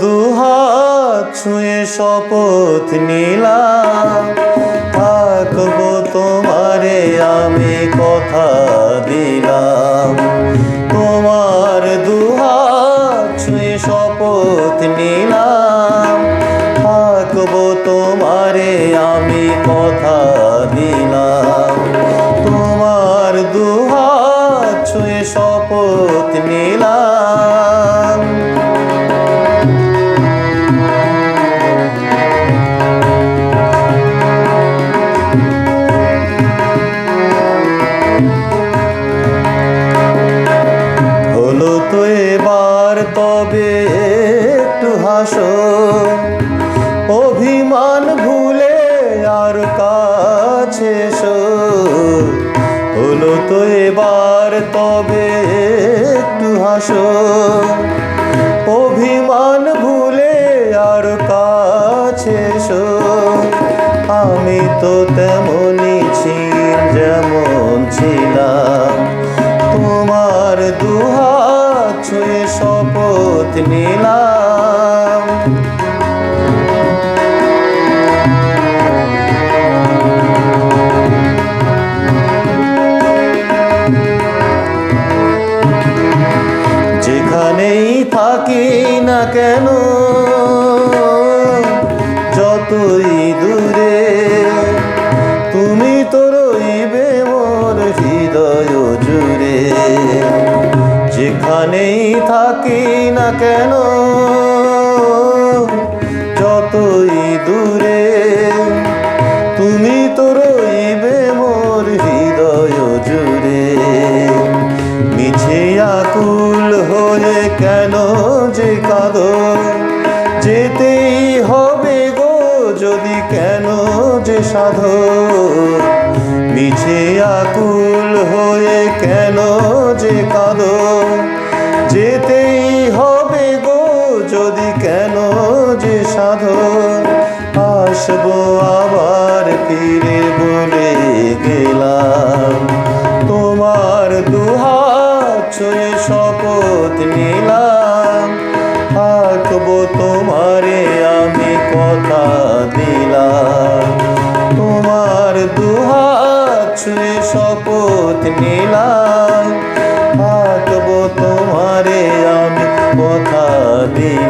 দুহাত ছুঁয়ে শপথ নিলাম, থাকবো তোমারে আমি কথা দিলাম। তোমার দুহাত ছুঁয়ে শপথ নিলাম, থাকবো তোমারে আমি কথা দিলাম। তোমার দুহাত ছুঁয়ে শপথ নিলাম। হলো তো এবার তবে একটু হাসো, অভিমান ভুলে আর কাছে এসো। হলো তো এবার তবে একটু হাসো, অভিমান ভুলে আর কাছে এসো। আমি তো তেমনই যেমন ছিলাম, তোমার দুহাত ছুঁয়ে শপথ নিলাম। যেখানেই থাকি না কেন, যতই দূরে, তুমি তো রইবে মোর হৃদয় জুড়ে। যেখানেই থাকি না কেন, যতই দূরে, তুমি তো রইবে মোর হৃদয় জুড়ে। মিছে আকুল হয়ে কেন যে কাঁদো, যেতেই হবে গো যদি কেন যে সাধো। মিছে আকুল হয়ে কেন যে কাঁদো, যেতেই হবে গো যদি কেন যে সাধো। আসবো আবার ফিরে বলে গেলাম, তোমার দুহাত ছুঁয়ে শপথ নিলাম। থাকবো তোমারে আমি কথা দিলাম, তোমার দুহাত ছুঁয়ে শপথ নিলাম। থাকবো তোমারে আমি কথা দিলাম।